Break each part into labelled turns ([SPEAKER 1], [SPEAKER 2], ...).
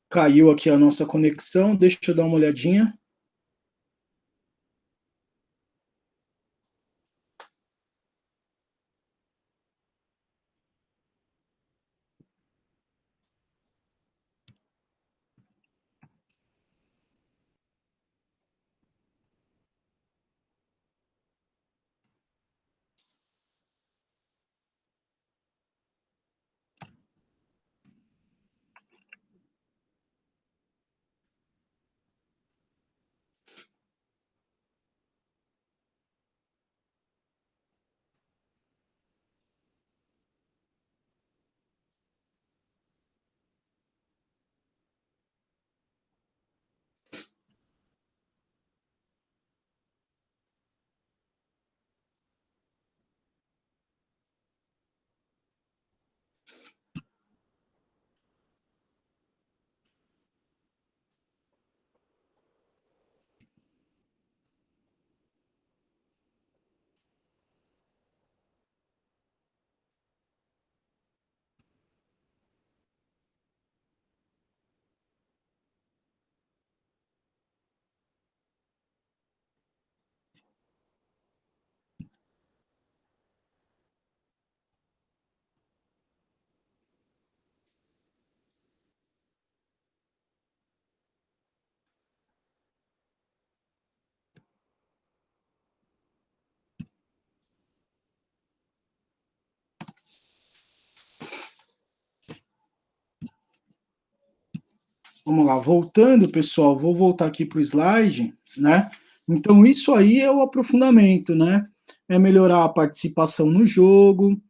[SPEAKER 1] Caiu aqui a nossa conexão, deixa eu dar uma olhadinha. Vamos lá, voltando, pessoal, vou voltar aqui para o slide, né? Então, isso aí é o aprofundamento, né? É melhorar a participação no jogo,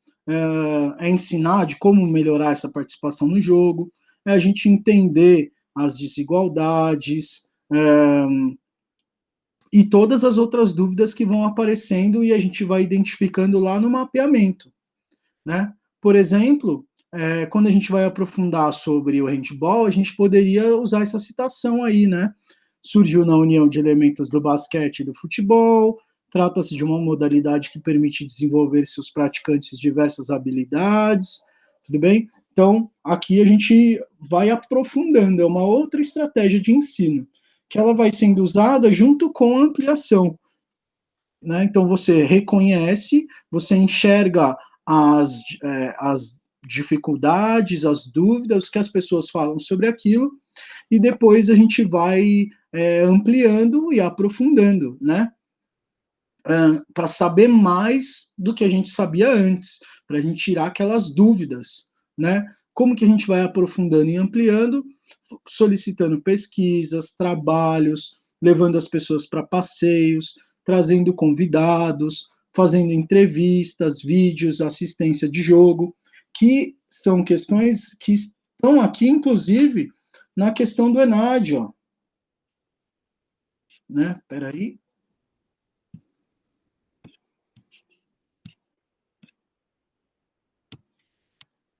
[SPEAKER 1] é ensinar de como melhorar essa participação no jogo, é a gente entender as desigualdades, e todas as outras dúvidas que vão aparecendo e a gente vai identificando lá no mapeamento, né? Por exemplo, quando a gente vai aprofundar sobre o handball, a gente poderia usar essa citação aí, né? Surgiu na união de elementos do basquete e do futebol, trata-se de uma modalidade que permite desenvolver seus praticantes diversas habilidades, tudo bem? Então, aqui a gente vai aprofundando, é uma outra estratégia de ensino, que ela vai sendo usada junto com a ampliação, né? Então você reconhece, você enxerga as dificuldades, as dúvidas que as pessoas falam sobre aquilo, e depois a gente vai ampliando e aprofundando, né? Para saber mais do que a gente sabia antes, para a gente tirar aquelas dúvidas, né? Como que a gente vai aprofundando e ampliando, solicitando pesquisas, trabalhos, levando as pessoas para passeios, trazendo convidados, fazendo entrevistas, vídeos, assistência de jogo, que são questões que estão aqui, inclusive, na questão do ENAD, ó, né? Peraí.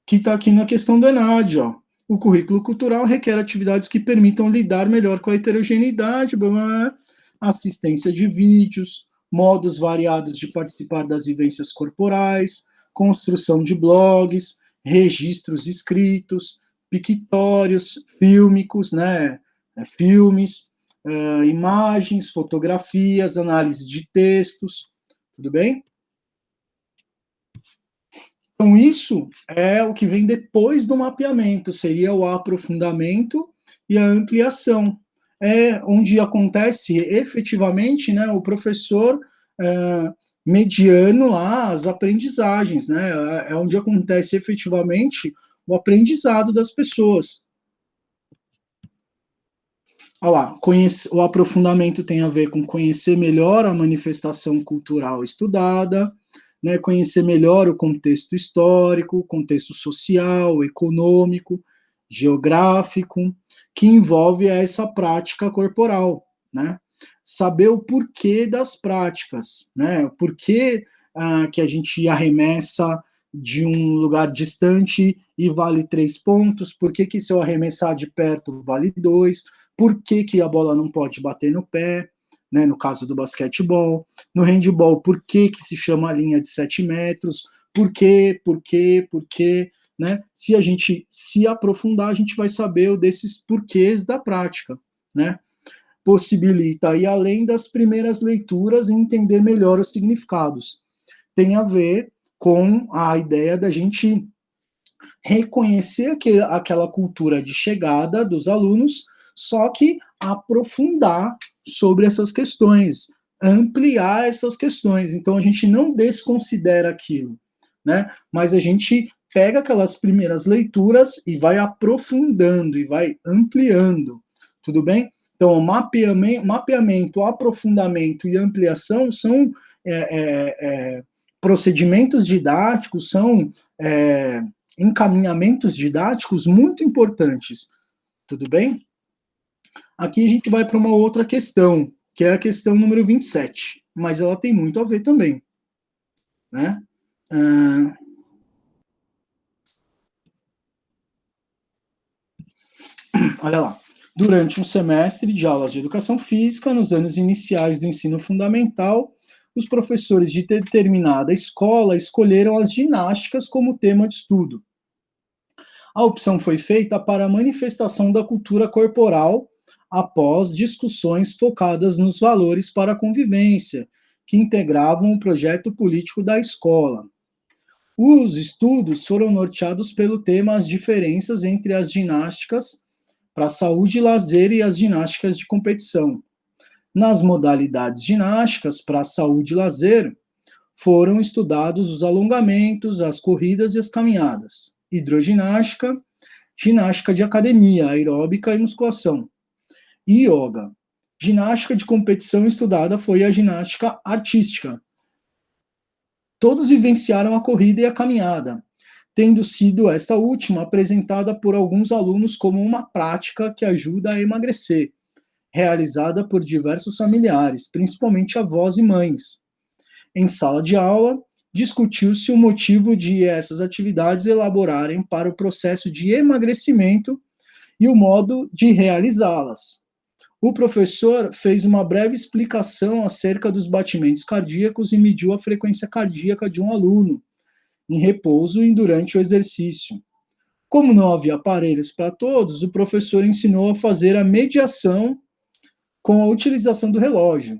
[SPEAKER 1] Que está aqui na questão do ENAD, ó. O currículo cultural requer atividades que permitam lidar melhor com a heterogeneidade, blá, blá, blá, assistência de vídeos, modos variados de participar das vivências corporais, construção de blogs, registros escritos, pictórios, fílmicos, né, filmes, imagens, fotografias, análise de textos, tudo bem? Então, isso é o que vem depois do mapeamento, seria o aprofundamento e a ampliação. É onde acontece efetivamente, né, o professor é, mediano lá as aprendizagens, né, é onde acontece efetivamente o aprendizado das pessoas. Olha lá, o aprofundamento tem a ver com conhecer melhor a manifestação cultural estudada, né, conhecer melhor o contexto histórico, contexto social, econômico, geográfico, que envolve essa prática corporal, né? Saber o porquê das práticas, né? O porquê que a gente arremessa de um lugar distante e vale 3 pontos, por que, que se eu arremessar de perto vale 2, por que, que a bola não pode bater no pé, né, no caso do basquetebol, no handball, por que, que se chama a linha de 7 metros, por quê, né? Se a gente se aprofundar, a gente vai saber desses porquês da prática, né? Possibilita ir além das primeiras leituras e entender melhor os significados. Tem a ver com a ideia da gente reconhecer aquela cultura de chegada dos alunos, só que aprofundar sobre essas questões, ampliar essas questões. Então a gente não desconsidera aquilo, né? Mas a gente pega aquelas primeiras leituras e vai aprofundando e vai ampliando, tudo bem? Então, mapeamento, aprofundamento e ampliação são procedimentos didáticos, são encaminhamentos didáticos muito importantes, tudo bem? Aqui a gente vai para uma outra questão, que é a questão número 27, mas ela tem muito a ver também, né? Olha lá. Durante um semestre de aulas de educação física, nos anos iniciais do ensino fundamental, os professores de determinada escola escolheram as ginásticas como tema de estudo. A opção foi feita para a manifestação da cultura corporal após discussões focadas nos valores para a convivência, que integravam o projeto político da escola. Os estudos foram norteados pelo tema as diferenças entre as ginásticas para saúde e lazer e as ginásticas de competição. Nas modalidades ginásticas para saúde e lazer, foram estudados os alongamentos, as corridas e as caminhadas. Hidroginástica, ginástica de academia, aeróbica e musculação. E yoga. Ginástica de competição estudada foi a ginástica artística. Todos vivenciaram a corrida e a caminhada, tendo sido esta última apresentada por alguns alunos como uma prática que ajuda a emagrecer, realizada por diversos familiares, principalmente avós e mães. Em sala de aula, discutiu-se o motivo de essas atividades elaborarem para o processo de emagrecimento e o modo de realizá-las. O professor fez uma breve explicação acerca dos batimentos cardíacos e mediu a frequência cardíaca de um aluno, em repouso e durante o exercício. Como não havia aparelhos para todos, o professor ensinou a fazer a mediação com a utilização do relógio.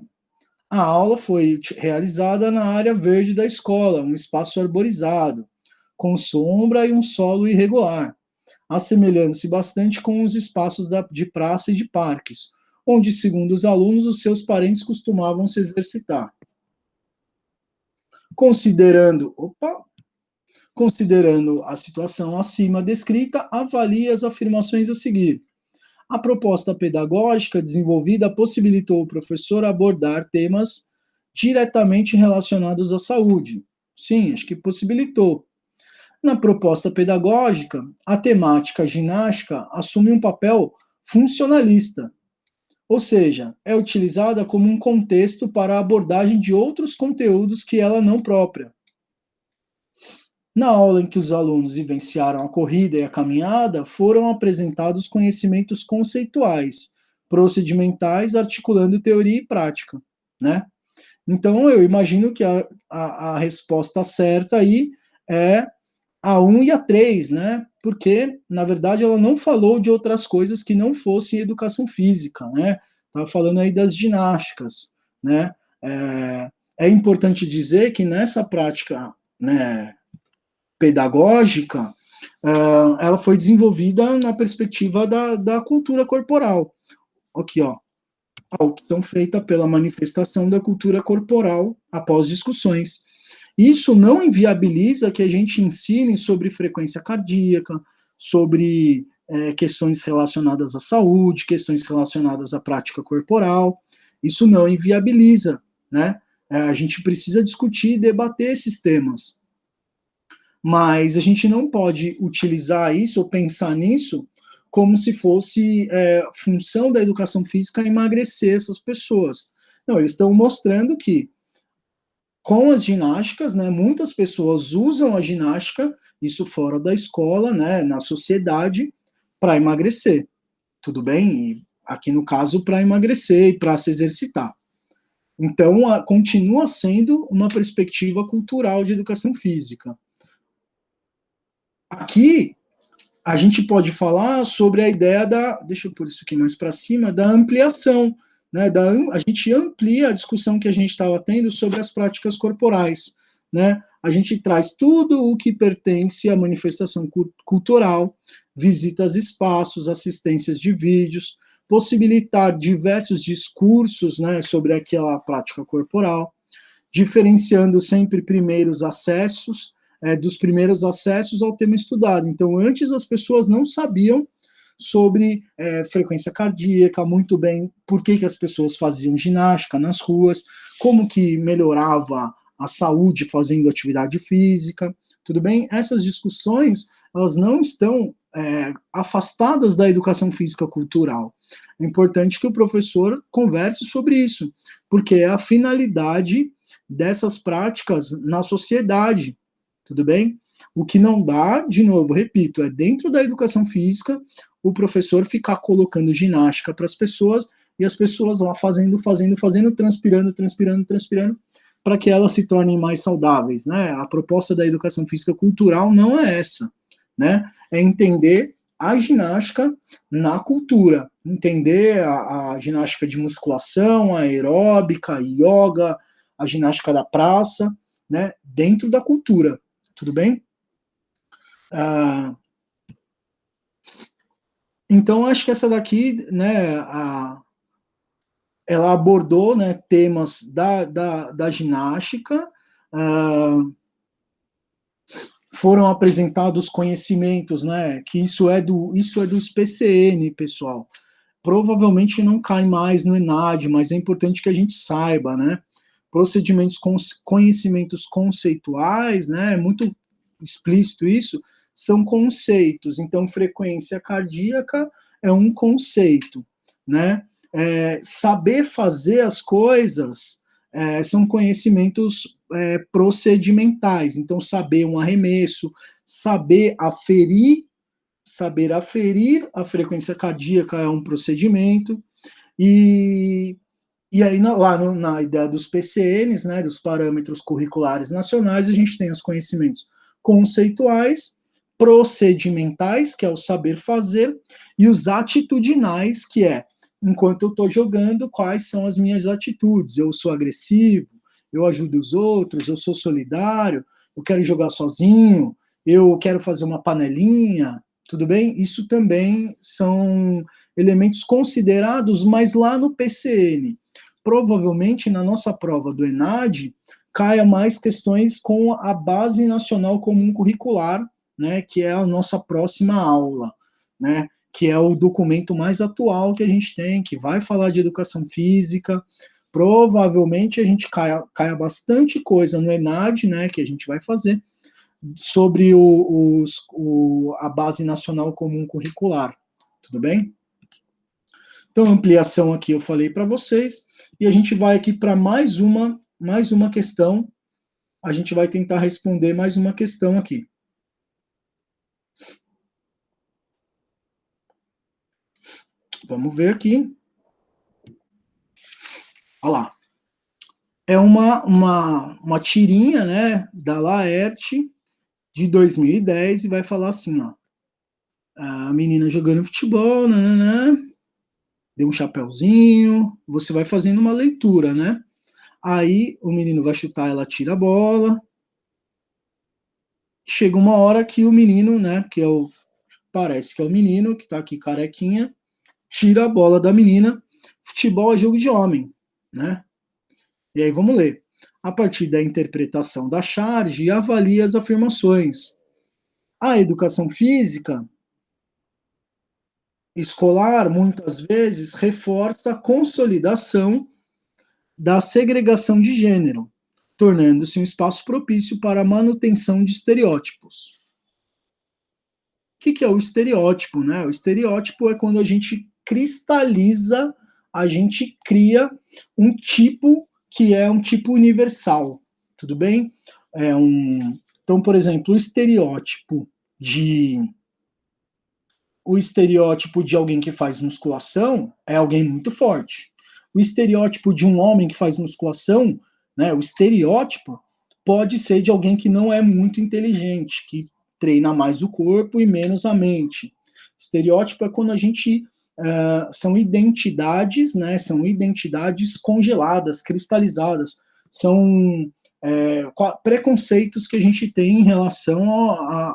[SPEAKER 1] A aula foi realizada na área verde da escola, um espaço arborizado, com sombra e um solo irregular, assemelhando-se bastante com os espaços de praça e de parques, onde, segundo os alunos, os seus parentes costumavam se exercitar. Considerando a situação acima descrita, avalie as afirmações a seguir. A proposta pedagógica desenvolvida possibilitou o professor abordar temas diretamente relacionados à saúde. Sim, acho que possibilitou. Na proposta pedagógica, a temática ginástica assume um papel funcionalista, ou seja, é utilizada como um contexto para a abordagem de outros conteúdos que ela não própria. Na aula em que os alunos vivenciaram a corrida e a caminhada, foram apresentados conhecimentos conceituais, procedimentais, articulando teoria e prática, né? Então, eu imagino que a resposta certa aí é a 1 e a 3, né? Porque, na verdade, ela não falou de outras coisas que não fossem educação física, né? Estava falando aí das ginásticas, né? É importante dizer que nessa prática, né, pedagógica, ela foi desenvolvida na perspectiva da cultura corporal. Aqui, ó, a opção feita pela manifestação da cultura corporal após discussões. Isso não inviabiliza que a gente ensine sobre frequência cardíaca, sobre questões relacionadas à saúde, questões relacionadas à prática corporal. Isso não inviabiliza, né? A gente precisa discutir e debater esses temas. Mas a gente não pode utilizar isso ou pensar nisso como se fosse função da educação física emagrecer essas pessoas. Não, eles estão mostrando que com as ginásticas, né, muitas pessoas usam a ginástica, isso fora da escola, né, na sociedade, para emagrecer. Tudo bem? E aqui no caso, para emagrecer e para se exercitar. Então, continua sendo uma perspectiva cultural de educação física. Aqui, a gente pode falar sobre a ideia deixa eu pôr isso aqui mais para cima, da ampliação, né? A gente amplia a discussão que a gente estava tendo sobre as práticas corporais, né? A gente traz tudo o que pertence à manifestação cultural, visitas espaços, assistências de vídeos, possibilitar diversos discursos, né, sobre aquela prática corporal, diferenciando sempre dos primeiros acessos ao tema estudado. Então, antes as pessoas não sabiam sobre frequência cardíaca, muito bem por que as pessoas faziam ginástica nas ruas, como que melhorava a saúde fazendo atividade física, tudo bem? Essas discussões, elas não estão afastadas da educação física cultural. É importante que o professor converse sobre isso, porque é a finalidade dessas práticas na sociedade, tudo bem? O que não dá, de novo, repito, é dentro da educação física o professor ficar colocando ginástica para as pessoas e as pessoas lá fazendo, transpirando, para que elas se tornem mais saudáveis, né? A proposta da educação física cultural não é essa, né? É entender a ginástica na cultura, entender a ginástica de musculação, a aeróbica, a yoga, a ginástica da praça, né? Dentro da cultura, tudo bem? Então, acho que essa daqui, né, ela abordou, né, temas da ginástica, foram apresentados conhecimentos, né, que isso é do SPCN, pessoal. Provavelmente não cai mais no ENAD, mas é importante que a gente saiba, né, procedimentos com conhecimentos conceituais, né, é muito explícito isso, são conceitos. Então, frequência cardíaca é um conceito, né? Saber fazer as coisas são conhecimentos procedimentais. Então, saber um arremesso, saber aferir a frequência cardíaca é um procedimento. E aí, na ideia dos PCNs, né, dos Parâmetros Curriculares Nacionais, a gente tem os conhecimentos conceituais, procedimentais, que é o saber fazer, e os atitudinais, que é, enquanto eu estou jogando, quais são as minhas atitudes? Eu sou agressivo, eu ajudo os outros, eu sou solidário, eu quero jogar sozinho, eu quero fazer uma panelinha, tudo bem? Isso também são elementos considerados, mas lá no PCN. Provavelmente na nossa prova do ENAD caia mais questões com a Base Nacional Comum Curricular, né, que é a nossa próxima aula, né, que é o documento mais atual que a gente tem, que vai falar de educação física. Provavelmente a gente caia bastante coisa no ENAD, né, que a gente vai fazer, sobre a Base Nacional Comum Curricular. Tudo bem? Então, ampliação aqui eu falei para vocês, e a gente vai aqui para mais uma questão. A gente vai tentar responder mais uma questão aqui. Vamos ver aqui. Olha lá. É uma tirinha, né, da Laerte, de 2010, e vai falar assim, ó. A menina jogando futebol, nananã, deu um chapéuzinho, você vai fazendo uma leitura, né? Aí o menino vai chutar, ela tira a bola. Chega uma hora que o menino, né, parece que é o menino, que tá aqui carequinha, tira a bola da menina. Futebol é jogo de homem, né? E aí vamos ler. A partir da interpretação da charge, avalia as afirmações. A educação física escolar, muitas vezes, reforça a consolidação da segregação de gênero, tornando-se um espaço propício para a manutenção de estereótipos. O que é o estereótipo, né? O estereótipo é quando a gente cristaliza, a gente cria um tipo que é um tipo universal, tudo bem? Então, por exemplo, o estereótipo de alguém que faz musculação é alguém muito forte. O estereótipo de um homem que faz musculação, né, o estereótipo pode ser de alguém que não é muito inteligente, que treina mais o corpo e menos a mente. Estereótipo é quando a gente são identidades, né? São identidades congeladas, cristalizadas, são preconceitos que a gente tem em relação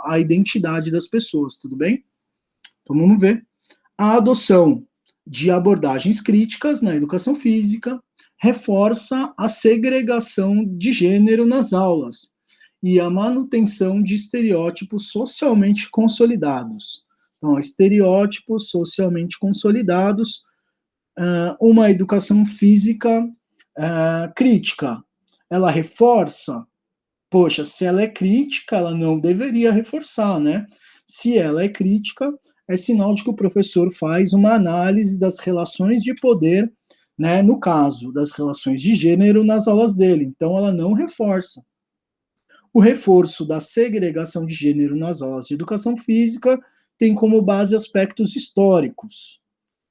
[SPEAKER 1] à identidade das pessoas, tudo bem? Então vamos ver. A adoção de abordagens críticas na educação física reforça a segregação de gênero nas aulas e a manutenção de estereótipos socialmente consolidados. Então, estereótipos socialmente consolidados, uma educação física crítica. Ela reforça? Poxa, se ela é crítica, ela não deveria reforçar, né? Se ela é crítica, é sinal de que o professor faz uma análise das relações de poder, né, no caso das relações de gênero nas aulas dele. Então, ela não reforça. O reforço da segregação de gênero nas aulas de educação física tem como base aspectos históricos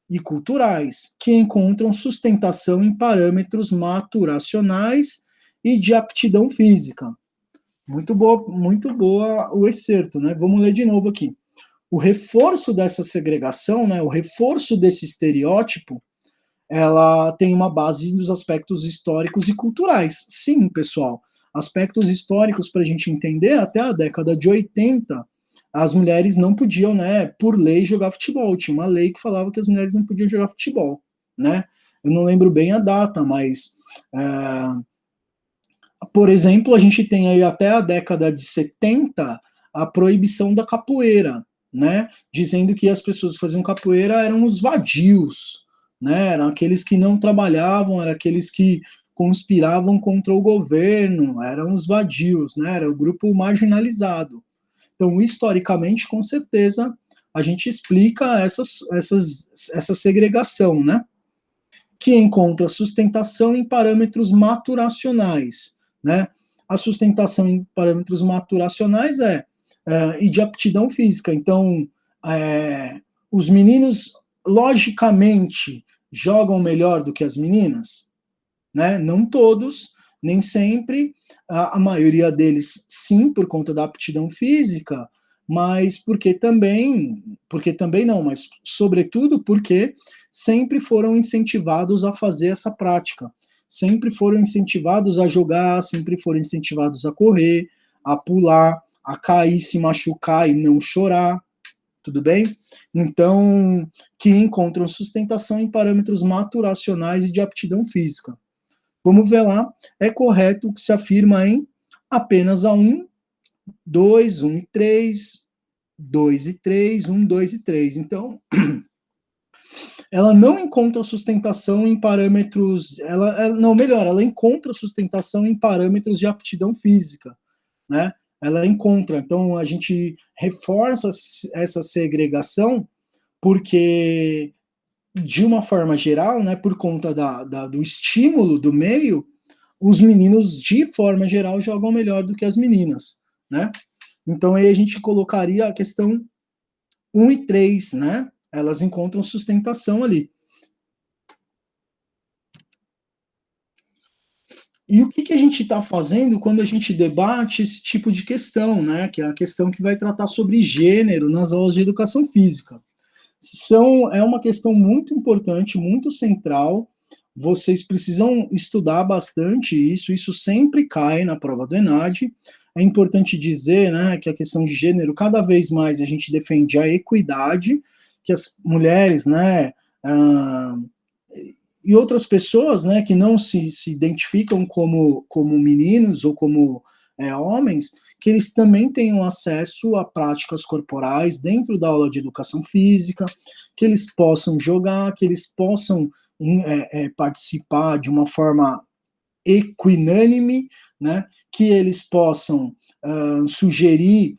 [SPEAKER 1] e culturais, que encontram sustentação em parâmetros maturacionais e de aptidão física. Muito boa o excerto, né? Vamos ler de novo aqui. O reforço dessa segregação, né, o reforço desse estereótipo, ela tem uma base nos aspectos históricos e culturais. Sim, pessoal, aspectos históricos para a gente entender, até a década de 80, as mulheres não podiam, né, por lei, jogar futebol. Tinha uma lei que falava que as mulheres não podiam jogar futebol, né? Eu não lembro bem a data, mas por exemplo, a gente tem aí até a década de 70 a proibição da capoeira, né? Dizendo que as pessoas que faziam capoeira eram os vadios, né? Eram aqueles que não trabalhavam, eram aqueles que conspiravam contra o governo, eram os vadios, né? Era o grupo marginalizado. Então, historicamente, com certeza, a gente explica essa segregação, né? Que encontra sustentação em parâmetros maturacionais, né? A sustentação em parâmetros maturacionais e de aptidão física. Então, os meninos, logicamente, jogam melhor do que as meninas, né? Não todos, nem sempre, a maioria deles sim, por conta da aptidão física, mas porque também não, mas sobretudo porque sempre foram incentivados a fazer essa prática, sempre foram incentivados a jogar, sempre foram incentivados a correr, a pular, a cair, se machucar e não chorar, tudo bem? Então, que encontram sustentação em parâmetros maturacionais e de aptidão física. Vamos ver lá, é correto o que se afirma em apenas a 1, 2, 1 e 3, 2 e 3, 1, 2 e 3. Então, ela não encontra sustentação em parâmetros, não, melhor, ela encontra sustentação em parâmetros de aptidão física, né? Ela encontra, então a gente reforça essa segregação porque, de uma forma geral, né, por conta do estímulo do meio, os meninos, de forma geral, jogam melhor do que as meninas, né? Então aí a gente colocaria a questão 1 e 3, né? Elas encontram sustentação ali. E o que a gente está fazendo quando a gente debate esse tipo de questão, né? Que é a questão que vai tratar sobre gênero nas aulas de educação física. É uma questão muito importante, muito central. Vocês precisam estudar bastante isso sempre cai na prova do ENAD. É importante dizer, né, que a questão de gênero, cada vez mais a gente defende a equidade, que as mulheres, né, e outras pessoas, né, que não se identificam como meninos ou como homens, que eles também tenham acesso a práticas corporais dentro da aula de educação física, que eles possam jogar, que eles possam participar de uma forma equinânime, né, que eles possam sugerir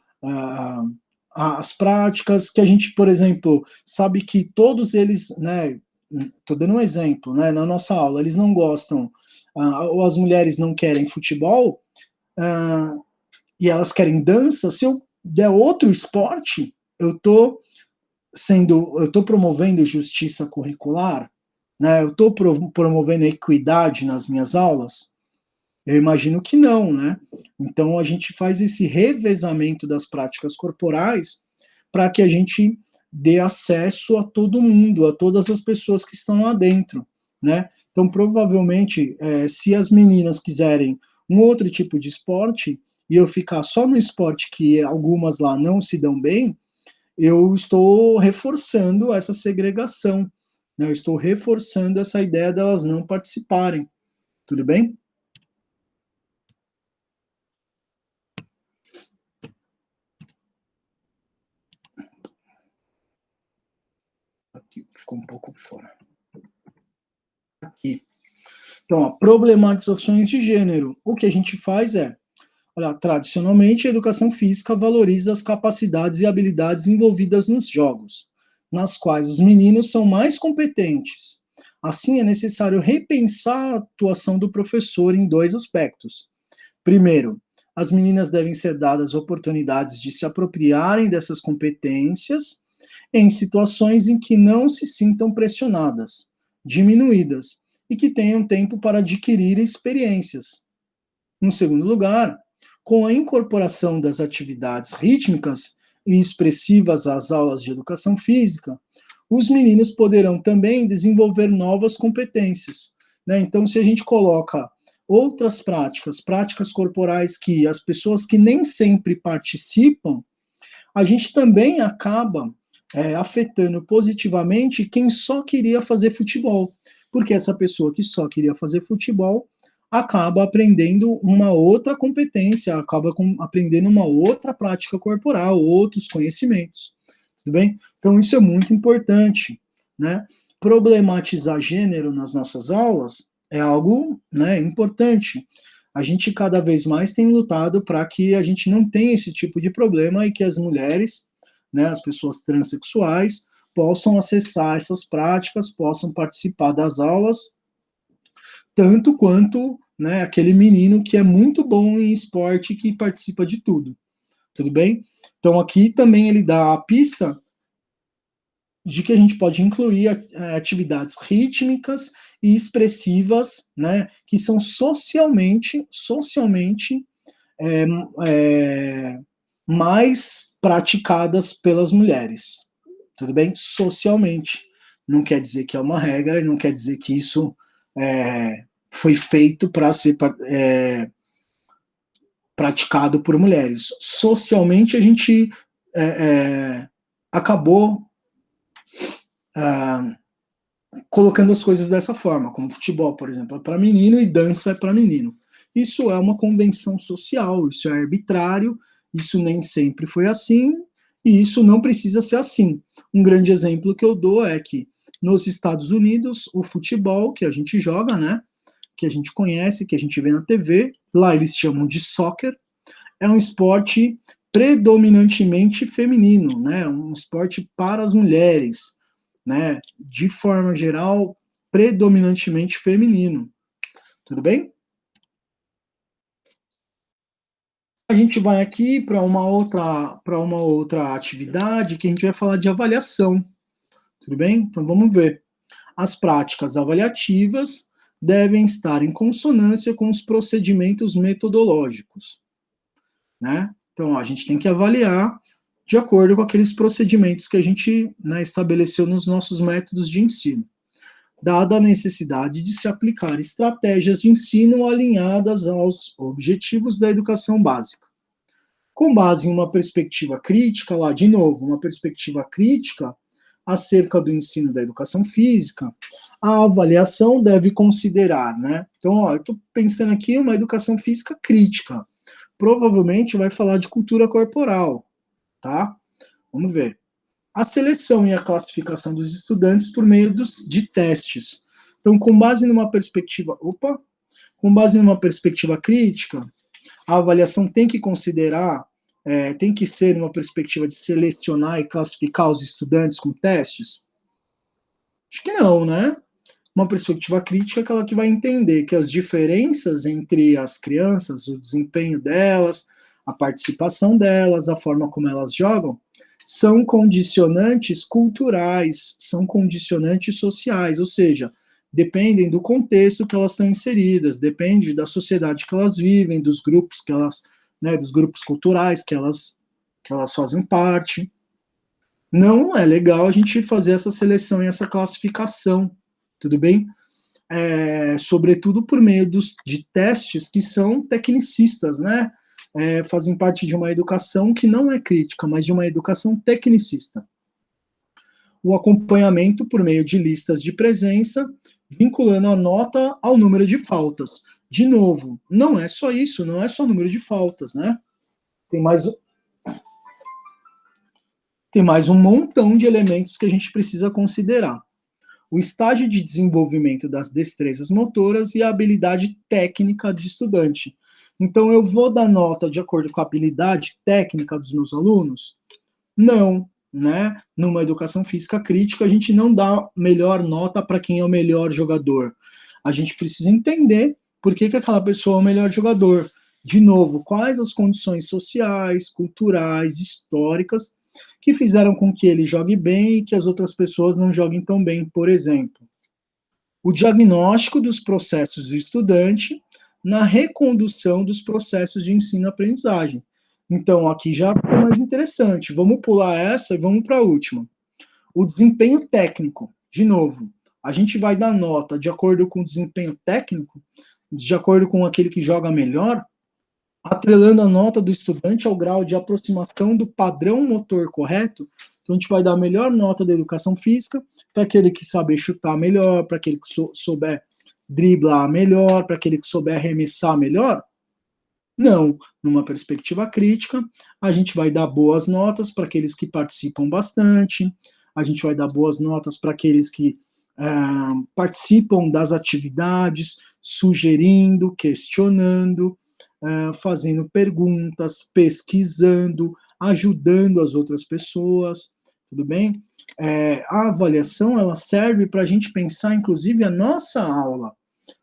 [SPEAKER 1] as práticas, que a gente, por exemplo, sabe que todos eles, né, estou dando um exemplo, né, na nossa aula, eles não gostam, ou as mulheres não querem futebol, e elas querem dança, se eu der outro esporte, eu estou promovendo justiça curricular, né, eu estou promovendo equidade nas minhas aulas. Eu imagino que não, né? Então a gente faz esse revezamento das práticas corporais para que a gente dê acesso a todo mundo, a todas as pessoas que estão lá dentro, né? Então provavelmente, se as meninas quiserem um outro tipo de esporte e eu ficar só no esporte que algumas lá não se dão bem, eu estou reforçando essa segregação, né? Eu estou reforçando essa ideia delas não participarem. Tudo bem? Aqui ficou um pouco fora. Aqui. Então, ó, problematizações de gênero. O que a gente faz é, olha, tradicionalmente a educação física valoriza as capacidades e habilidades envolvidas nos jogos, nas quais os meninos são mais competentes. Assim, é necessário repensar a atuação do professor em dois aspectos. Primeiro, as meninas devem ser dadas oportunidades de se apropriarem dessas competências em situações em que não se sintam pressionadas, diminuídas e que tenham tempo para adquirir experiências. No segundo lugar, com a incorporação das atividades rítmicas e expressivas às aulas de educação física, os meninos poderão também desenvolver novas competências, né? Então, se a gente coloca outras práticas, práticas corporais que as pessoas que nem sempre participam, a gente também acaba afetando positivamente quem só queria fazer futebol, porque essa pessoa que só queria fazer futebol acaba aprendendo uma outra competência, acaba aprendendo uma outra prática corporal, outros conhecimentos. Tudo bem? Então, isso é muito importante, né? Problematizar gênero nas nossas aulas é algo, né, importante. A gente cada vez mais tem lutado para que a gente não tenha esse tipo de problema e que as mulheres, né, as pessoas transexuais, possam acessar essas práticas, possam participar das aulas, tanto quanto, né, aquele menino que é muito bom em esporte que participa de tudo. Tudo bem? Então aqui também ele dá a pista de que a gente pode incluir atividades rítmicas e expressivas, né, que são socialmente é, é, mais praticadas pelas mulheres. Tudo bem? Socialmente. Não quer dizer que é uma regra, não quer dizer que isso foi feito para ser praticado por mulheres. Socialmente, a gente acabou colocando as coisas dessa forma, como futebol, por exemplo, é para menino e dança é para menino. Isso é uma convenção social, isso é arbitrário, isso nem sempre foi assim, e isso não precisa ser assim. Um grande exemplo que eu dou é que nos Estados Unidos, o futebol que a gente joga, né, que a gente conhece, que a gente vê na TV, lá eles chamam de soccer, é um esporte predominantemente feminino, né, um esporte para as mulheres, né, de forma geral, predominantemente feminino. Tudo bem? A gente vai aqui para uma outra atividade que a gente vai falar de avaliação. Tudo bem? Então vamos ver. As práticas avaliativas devem estar em consonância com os procedimentos metodológicos, né? Então, ó, a gente tem que avaliar de acordo com aqueles procedimentos que a gente, né, estabeleceu nos nossos métodos de ensino, dada a necessidade de se aplicar estratégias de ensino alinhadas aos objetivos da educação básica. Com base em uma perspectiva crítica, lá de novo, uma perspectiva crítica acerca do ensino da educação física, a avaliação deve considerar, né? Então, ó, eu estou pensando aqui em uma educação física crítica. Provavelmente vai falar de cultura corporal, tá? Vamos ver. A seleção e a classificação dos estudantes por meio de testes. Então, com base numa perspectiva crítica, a avaliação tem que considerar, tem que ser uma perspectiva de selecionar e classificar os estudantes com testes? Acho que não, né? Uma perspectiva crítica é aquela que vai entender que as diferenças entre as crianças, o desempenho delas, a participação delas, a forma como elas jogam, são condicionantes culturais, são condicionantes sociais, ou seja, dependem do contexto que elas estão inseridas, depende da sociedade que elas vivem, dos grupos que elas, né, dos grupos culturais que elas fazem parte. Não é legal a gente fazer essa seleção e essa classificação, tudo bem? Sobretudo por meio de testes que são tecnicistas, né? Fazem parte de uma educação que não é crítica, mas de uma educação tecnicista. O acompanhamento por meio de listas de presença, vinculando a nota ao número de faltas. De novo, não é só isso, não é só o número de faltas, né? Tem mais um montão de elementos que a gente precisa considerar. O estágio de desenvolvimento das destrezas motoras e a habilidade técnica do estudante. Então, eu vou dar nota de acordo com a habilidade técnica dos meus alunos? Não, né? Numa educação física crítica, a gente não dá melhor nota para quem é o melhor jogador. A gente precisa entender por que aquela pessoa é o melhor jogador. De novo, quais as condições sociais, culturais, históricas que fizeram com que ele jogue bem e que as outras pessoas não joguem tão bem, por exemplo. O diagnóstico dos processos do estudante na recondução dos processos de ensino-aprendizagem. Então, aqui já ficou mais interessante. Vamos pular essa e vamos para a última. O desempenho técnico. De novo, a gente vai dar nota de acordo com o desempenho técnico, de acordo com aquele que joga melhor, atrelando a nota do estudante ao grau de aproximação do padrão motor correto. Então, a gente vai dar a melhor nota da educação física para aquele que saber chutar melhor, para aquele que souber driblar melhor, para aquele que souber arremessar melhor. Não, numa perspectiva crítica, a gente vai dar boas notas para aqueles que participam bastante, a gente vai dar boas notas para aqueles que participam das atividades, sugerindo, questionando, fazendo perguntas, pesquisando, ajudando as outras pessoas, tudo bem? A avaliação, ela serve para a gente pensar, inclusive, a nossa aula.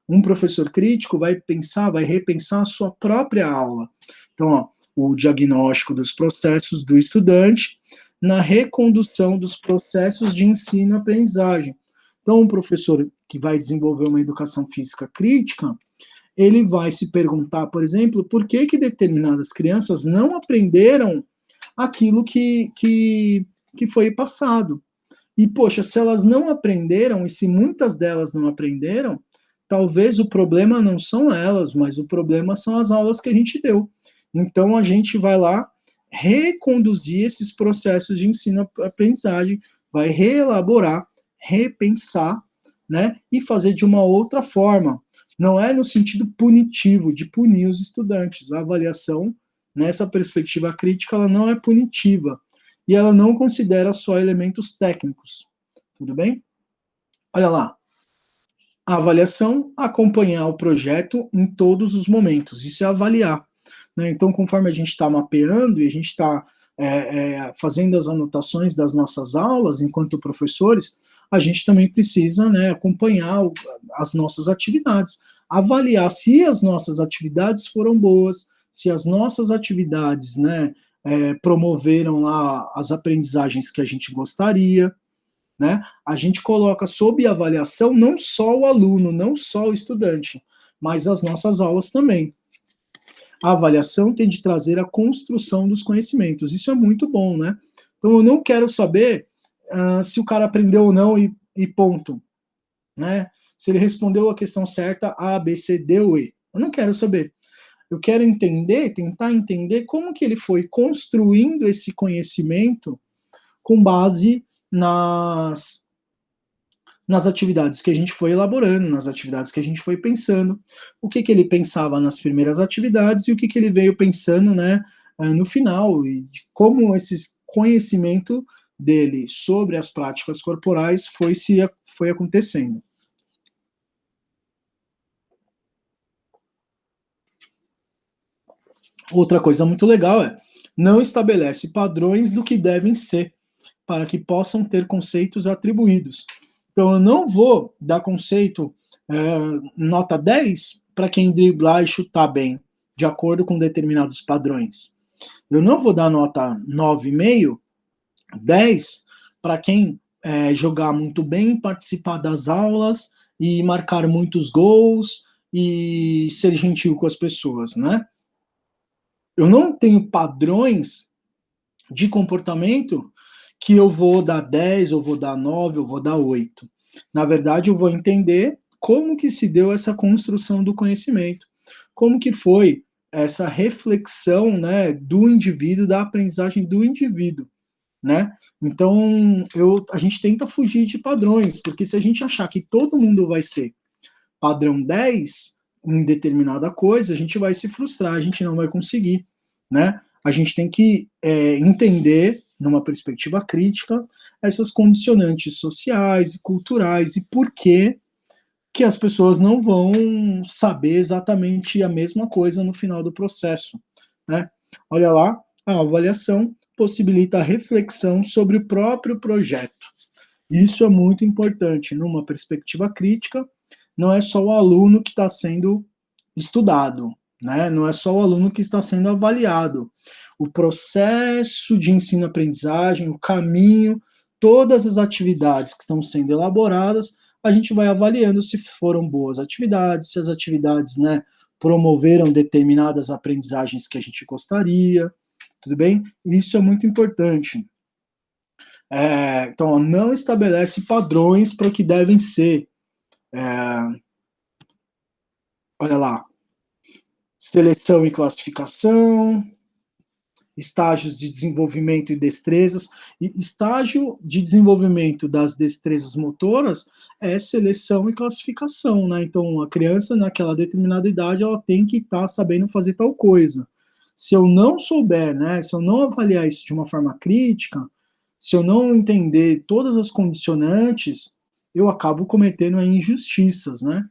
[SPEAKER 1] Um professor crítico vai pensar, vai repensar a sua própria aula. Então, ó, o diagnóstico dos processos do estudante na recondução dos processos de ensino-aprendizagem. Então, um professor que vai desenvolver uma educação física crítica, ele vai se perguntar, por exemplo, por que determinadas crianças não aprenderam aquilo que foi passado. E, poxa, se elas não aprenderam, e se muitas delas não aprenderam, talvez o problema não são elas, mas o problema são as aulas que a gente deu. Então, a gente vai lá reconduzir esses processos de ensino-aprendizagem, vai reelaborar, repensar, né, e fazer de uma outra forma. Não é no sentido punitivo, de punir os estudantes. A avaliação, nessa perspectiva crítica, ela não é punitiva. E ela não considera só elementos técnicos. Tudo bem? Olha lá. A avaliação, acompanhar o projeto em todos os momentos. Isso é avaliar. Né? Então, conforme a gente está mapeando e a gente está fazendo as anotações das nossas aulas, enquanto professores, a gente também precisa, né, acompanhar as nossas atividades, avaliar se as nossas atividades foram boas, se as nossas atividades, né, promoveram lá as aprendizagens que a gente gostaria, né? A gente coloca sob avaliação não só o aluno, não só o estudante, mas as nossas aulas também. A avaliação tem de trazer a construção dos conhecimentos. Isso é muito bom, né? Então, eu não quero saber se o cara aprendeu ou não e ponto. Né? Se ele respondeu a questão certa, A, B, C, D ou E. Eu não quero saber. Eu quero entender, tentar entender como que ele foi construindo esse conhecimento com base nas atividades que a gente foi elaborando, nas atividades que a gente foi pensando, o que ele pensava nas primeiras atividades e o que ele veio pensando, né, no final, e de como esse conhecimento dele sobre as práticas corporais foi acontecendo. Outra coisa muito legal não estabelece padrões do que devem ser, para que possam ter conceitos atribuídos. Então, eu não vou dar conceito nota 10 para quem driblar e chutar bem, de acordo com determinados padrões. Eu não vou dar nota 9,5, 10 para quem jogar muito bem, participar das aulas e marcar muitos gols e ser gentil com as pessoas, né? Eu não tenho padrões de comportamento que eu vou dar 10, eu vou dar 9, eu vou dar 8. Na verdade, eu vou entender como que se deu essa construção do conhecimento, como que foi essa reflexão, né, do indivíduo, da aprendizagem do indivíduo, né? Então, a gente tenta fugir de padrões, porque se a gente achar que todo mundo vai ser padrão 10 em determinada coisa, a gente vai se frustrar, a gente não vai conseguir, né? A gente tem que entender, numa perspectiva crítica, essas condicionantes sociais e culturais e por que as pessoas não vão saber exatamente a mesma coisa no final do processo, né? Olha lá, a avaliação possibilita a reflexão sobre o próprio projeto. Isso é muito importante numa perspectiva crítica. Não é só o aluno que está sendo estudado, né? Não é só o aluno que está sendo avaliado. O processo de ensino-aprendizagem, o caminho, todas as atividades que estão sendo elaboradas, a gente vai avaliando se foram boas atividades, se as atividades, né, promoveram determinadas aprendizagens que a gente gostaria, tudo bem? Isso é muito importante. Então, não estabelece padrões para o que devem ser. Olha lá, seleção e classificação, estágios de desenvolvimento e destrezas. E estágio de desenvolvimento das destrezas motoras é seleção e classificação, né? Então, a criança, naquela determinada idade, ela tem que estar sabendo fazer tal coisa. Se eu não souber, né, se eu não avaliar isso de uma forma crítica, se eu não entender todas as condicionantes, eu acabo cometendo injustiças, né?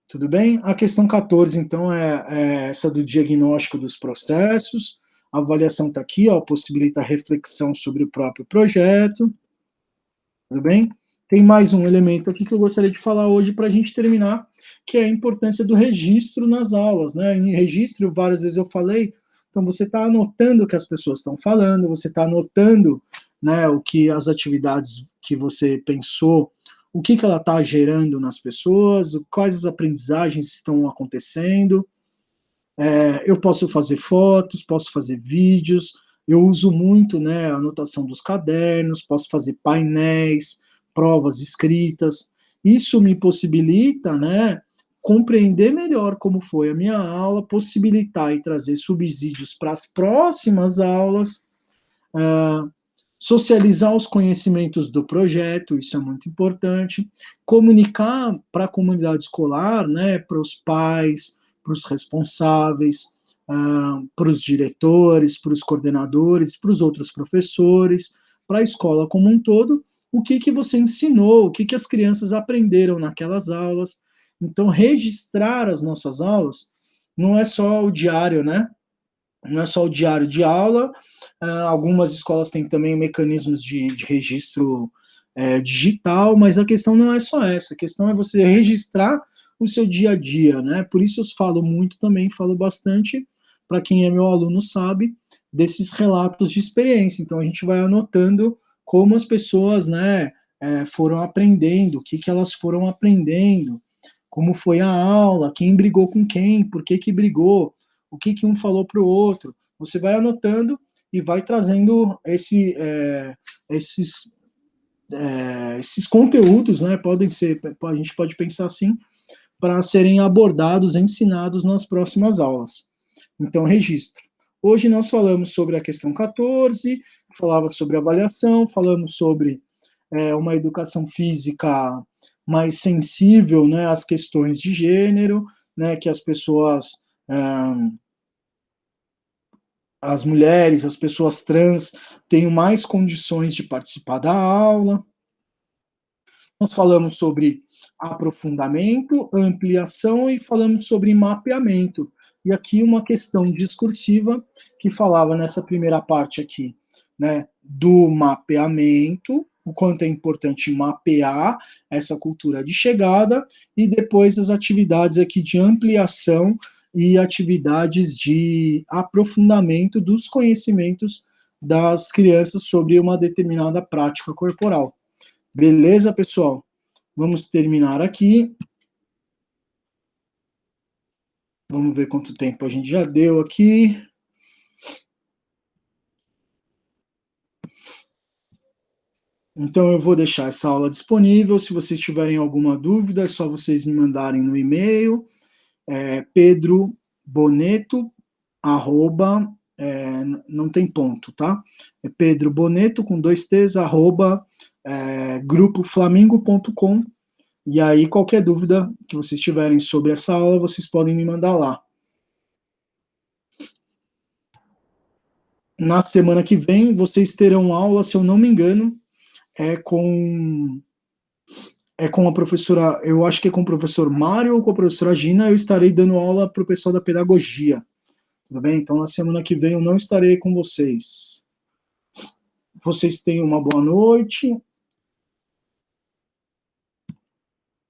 [SPEAKER 1] Tudo bem? A questão 14, então, é essa do diagnóstico dos processos. A avaliação está aqui, ó, possibilita reflexão sobre o próprio projeto. Tudo bem? Tem mais um elemento aqui que eu gostaria de falar hoje para a gente terminar, que é a importância do registro nas aulas, né? Em registro, várias vezes eu falei, então você está anotando o que as pessoas estão falando, você está anotando, né, o que as atividades que você pensou, o que ela está gerando nas pessoas, quais as aprendizagens estão acontecendo. Eu posso fazer fotos, posso fazer vídeos, eu uso muito, né, a anotação dos cadernos, posso fazer painéis, provas escritas. Isso me possibilita, né, compreender melhor como foi a minha aula, possibilitar e trazer subsídios para as próximas aulas, socializar os conhecimentos do projeto, isso é muito importante, comunicar para a comunidade escolar, né, para os pais, para os responsáveis, para os diretores, para os coordenadores, para os outros professores, para a escola como um todo, o que você ensinou, o que as crianças aprenderam naquelas aulas. Então, registrar as nossas aulas não é só o diário, né? Não é só o diário de aula, algumas escolas têm também mecanismos de registro digital, mas a questão não é só essa, a questão é você registrar o seu dia a dia, né? Por isso eu falo muito também, falo bastante, para quem é meu aluno sabe, desses relatos de experiência. Então a gente vai anotando como as pessoas, né, foram aprendendo, o que elas foram aprendendo, como foi a aula, quem brigou com quem, por que brigou, o que um falou para o outro. Você vai anotando e vai trazendo esses conteúdos, né? Podem ser, a gente pode pensar assim, para serem abordados, ensinados nas próximas aulas. Então, registro. Hoje nós falamos sobre a questão 14, falava sobre avaliação, falamos sobre uma educação física mais sensível, né, às questões de gênero, né, que as pessoas, as mulheres, as pessoas trans tenham mais condições de participar da aula. Nós falamos sobre aprofundamento, ampliação e falamos sobre mapeamento. E aqui uma questão discursiva que falava nessa primeira parte aqui, né, do mapeamento, o quanto é importante mapear essa cultura de chegada, e depois as atividades aqui de ampliação e atividades de aprofundamento dos conhecimentos das crianças sobre uma determinada prática corporal. Beleza, pessoal? Vamos terminar aqui. Vamos ver quanto tempo a gente já deu aqui. Então, eu vou deixar essa aula disponível. Se vocês tiverem alguma dúvida, é só vocês me mandarem no e-mail, Pedro Boneto, arroba, não tem ponto, tá? É Pedro Boneto, com 2 T's, arroba, grupoflamingo.com. E aí, qualquer dúvida que vocês tiverem sobre essa aula, vocês podem me mandar lá. Na semana que vem, vocês terão aula, se eu não me engano, é com a professora, eu acho que é com o professor Mário ou com a professora Gina, eu estarei dando aula para o pessoal da pedagogia, tudo bem? Então, na semana que vem eu não estarei com vocês. Vocês tenham uma boa noite